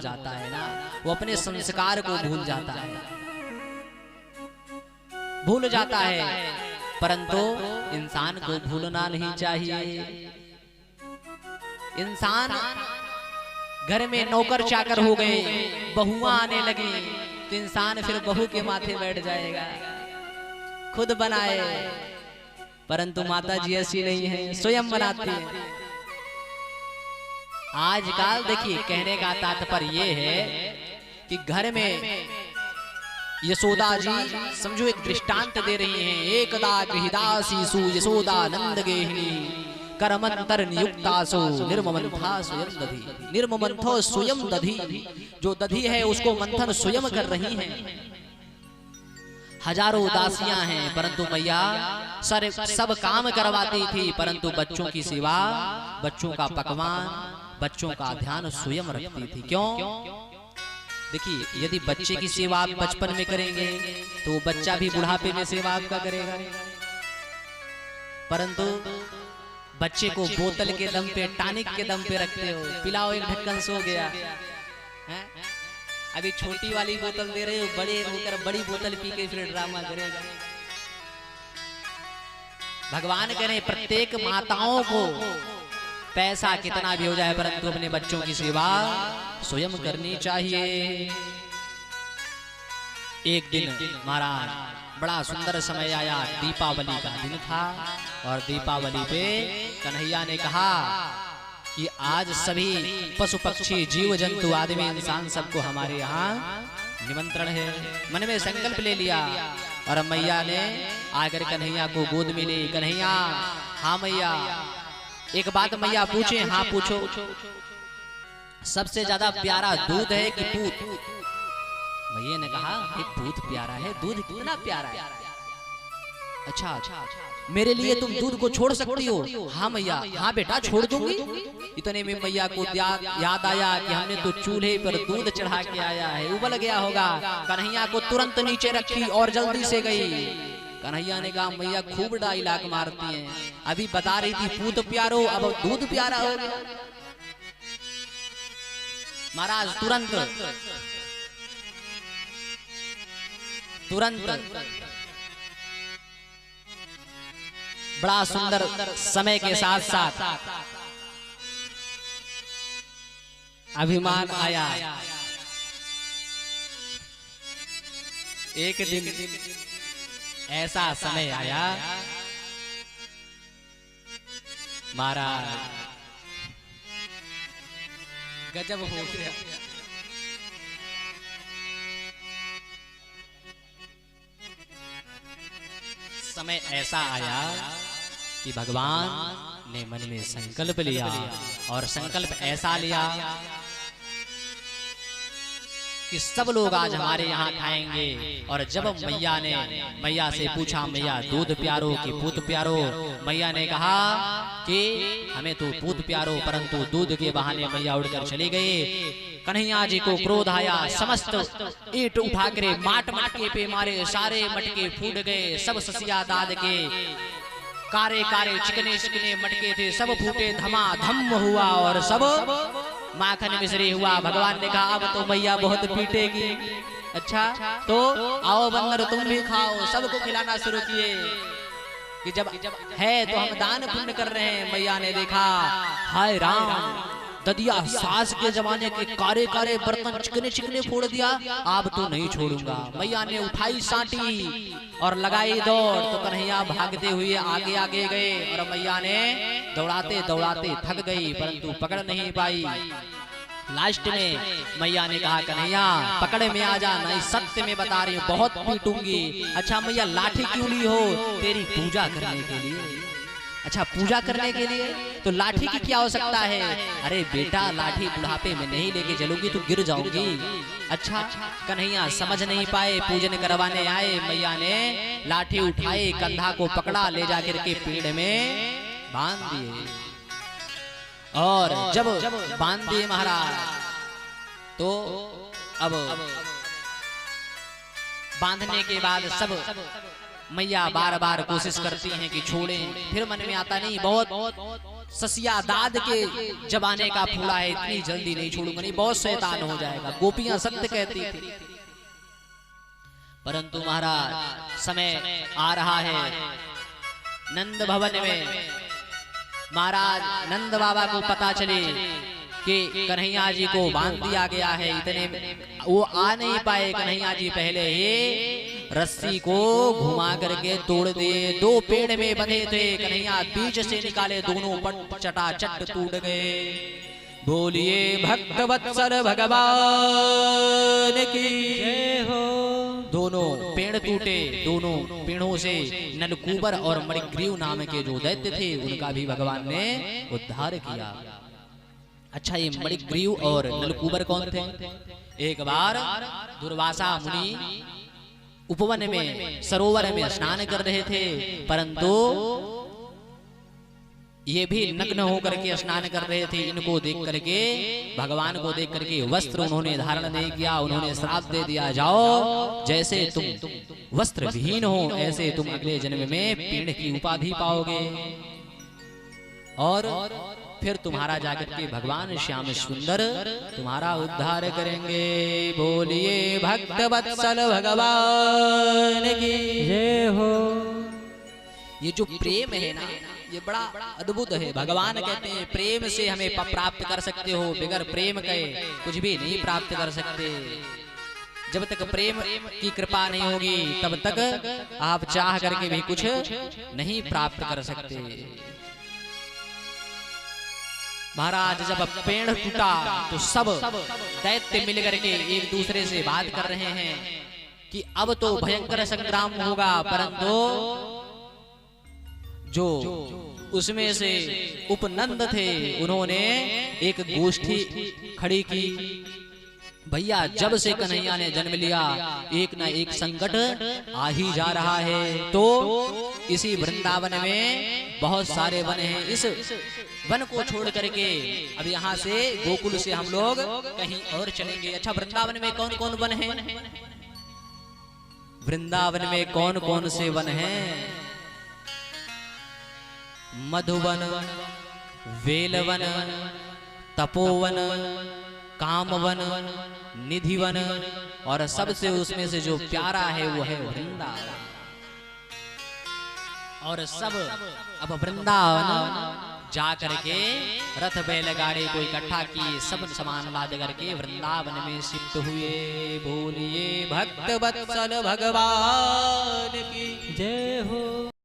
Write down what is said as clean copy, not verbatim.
जाता है ना, वो अपने संस्कार को भूल जाता है, भूल जाता है। परंतु इंसान को भूलना नहीं चाहिए। इंसान घर में नौकर चाकर हो गए, बहुआं आने लगी, तो इंसान फिर बहू के माथे बैठ जाएगा, खुद बनाए। परंतु माता जी ऐसी नहीं है, स्वयं बनाती है। आजकल देखिए, कहने का तात्पर्य ये है कि घर में यशोदा जी समझो एक दृष्टांत दे रही हैं। एकदा गृहदासीसु यशोदा नंद गेहिनी करमंतर नियुक्तासु निर्ममंथा स्वयं दधी। निर्ममंथो स्वयं दधी, जो दधी है उसको मंथन स्वयं कर रही हैं। हजारों दासियां हैं, परंतु मैया सब काम करवाती थी, परंतु बच्चों की सेवा, बच्चों का पकवान, बच्चों का ध्यान स्वयं रखती थी। क्यों? देखिए, यदि बच्चे की सेवा आप बचपन में करेंगे तो बच्चा भी बुढ़ापे में सेवा आपका करेगा। परंतु बच्चे को बोतल के दम पे, टॉनिक के दम पे रखते हो, पिलाओ एक ढक्कन सो गया है? अभी छोटी वाली बोतल दे रहे हो, बड़े होकर बड़ी बोतल पी के फिर ड्रामा करेगा। भगवान कह रहे प्रत्येक माताओं को पैसा कितना भी हो जाए, परंतु अपने बच्चों की सेवा स्वयं करनी चाहिए। एक दिन महाराज बड़ा सुंदर समय आया, दीपावली का दिन था, और दीपावली पे कन्हैया ने कहा कि आज सभी पशु पक्षी जीव जंतु आदमी इंसान सबको हमारे यहाँ निमंत्रण है। मन में संकल्प ले लिया, और मैया ने आकर कन्हैया को गोद में ली। कन्हैया, हाँ मैया, एक बात मैया पूछे? हाँ पूछो। सबसे ज्यादा प्यारा दूध है कि पूत? मैया ने कहा पूत प्यारा है। दूध कितना प्यारा है? अच्छा, मेरे लिए तुम दूध को छोड़ सकती हो? हाँ मैया। हाँ बेटा, छोड़ दूंगी। इतने में मैया को याद आया कि हमने तो चूल्हे पर दूध चढ़ा के आया है, उबल गया होगा। कन्हैया को तुरंत नीचे रखी और जल्दी से गई। कन्हैया ने कहा मैया खूब डायलॉग मारती हैं, अभी बता रही थी पूत प्यारो, अब दूध प्यारा हो गया। महाराज तुरंत बड़ा सुंदर समय के साथ साथ अभिमान आया। एक दिन ऐसा समय आया, महाराज गजब हो गया। समय ऐसा आया कि भगवान ने मन में संकल्प लिया, और संकल्प ऐसा लिया कि सब लोग आज हमारे यहाँ खाएंगे। और जब मैया से पूछा, मैया दूध प्यारो कि पूत प्यारो? मैया ने कहा कि हमें तो पूत प्यारो, परंतु दूध के बहाने मैया उड़कर चली गई। कन्हैया जी को क्रोध आया, समस्त ईंट उठाकर मटके पे मारे, सारे मटके फूट गए। सब ससिया दाद के कारे कारे चिकने चिकने मटके थे, सब फूटे, धमाधम हुआ और सब माखन मिश्री हुआ। भगवान ने कहा अब तो मैया बहुत पीटेगी। अच्छा, तो आओ बंदर तुम भी खाओ। सबको खिलाना शुरू किए कि जब है तो हम दान पुण्य कर रहे हैं। मैया ने देखा, हाय राम, ददिया सास के जमाने के कारे कारे बर्तन चिकने चिकने फोड़ दिया, अब तो नहीं छोड़ूंगा। मैया ने उठाई साटी और लगाई दौड़, तो कन्हैया भागते हुए आगे आगे गए, और मैया ने दौड़ाते दौड़ाते थक गई, परंतु पकड़ नहीं पाई। लास्ट में मैया ने कहा कन्हैया पकड़े में आ जा, नहीं सत्य में बता रही हूँ बहुत पीटूंगी। अच्छा मैया लाठी क्यों ली हो? तेरी पूजा करने के लिए। अच्छा पूजा करने के लिए? तो लाठी की क्या आवश्यकता है? अरे बेटा लाठी बुढ़ापे में नहीं लेके चलोगी तो गिर जाओगी। अच्छा कन्हैया समझ नहीं पाए, पूजन करवाने आए। मैया ने लाठी उठाई, कंधा को पकड़ा, ले जाकर के पेड़ में बांध दिए। और जब बांध दिए महाराज, तो अब बांधने के बाद सब मैया बार बार कोशिश करती हैं कि छोड़ें, फिर मन में आता नहीं, बहुत ससिया दाद के जमाने का फूला है, इतनी जल्दी नहीं छोड़ूंगा, नहीं बहुत शैतान हो जाएगा। गोपियां सत्य कहती थी, परंतु महाराज समय आ रहा है। नंद भवन में महाराज नंद बाबा को पता चले कि कन्हैया जी को बांध दिया गया है, इतने वो आ नहीं पाए। कन्हैया जी पहले ही रस्सी को घुमा करके तोड़ दिए। 2 पेड़ में बंधे थे, कन्हैया बीच से निकाले, दोनों पट चटाचट टूट गए। बोलिए भक्त वत्सल भगवान की जय हो। दोनों पेड़ टूटे, दोनों पेड़ों से नलकूबर और मणिग्रीव नाम के जो दैत्य थे उनका भी भगवान ने उद्धार किया। अच्छा, ये मणिग्रीव और नलकूबर कौन थे? एक बार दुर्वासा मुनि उपवन में सरोवर में स्नान कर रहे थे, परंतु ये भी नग्न होकर के स्नान कर रहे थे। इनको देख करके, भगवान को देख करके वस्त्र उन्होंने धारण नहीं किया। उन्होंने श्राप दे दिया, जाओ जैसे तुम वस्त्र विहीन हो ऐसे तुम अगले जन्म में पेड़ की उपाधि पाओगे और फिर तुम्हारा जाकर के भगवान श्याम सुंदर तुम्हारा उद्धार करेंगे। बोलिए भक्त वत्सल भगवान की जय हो। ये जो प्रेम है ना, ये बड़ा अद्भुत है। भगवान कहते हैं प्रेम से हमें प्राप्त कर सकते हो, बगैर प्रेम के कुछ भी नहीं प्राप्त कर सकते। जब तक प्रेम की कृपा नहीं होगी तब तक आप चाह करके भी कुछ नहीं प्राप्त कर सकते। महाराज जब पेड़ टूटा तो सब दैत्य मिल करके एक दूसरे से बात कर रहे हैं कि अब तो भयंकर संग्राम होगा, परंतु जो उसमें से उपनंद थे उन्होंने एक गोष्ठी खड़ी की। भैया जब से कन्हैया ने जन्म लिया एक ना एक संकट आ ही जा रहा है, तो इसी वृंदावन में बहुत सारे वन हैं। इस वन को छोड़ करके अब यहाँ से गोकुल से हम लोग कहीं और चलेंगे। अच्छा, वृंदावन में कौन कौन वन है? वृंदावन में कौन कौन से वन हैं? मधुवन, वेलवन, तपोवन, कामवन, निधिवन और सबसे उसमें से जो प्यारा है वो है वृंदावन। और सब अब वृंदावन जा करके रथ बैलगाड़ी को इकट्ठा किए, सब सामान लाद करके वृंदावन में शिफ्ट हुए। बोलिए भक्त वत्सल भगवान की जय हो।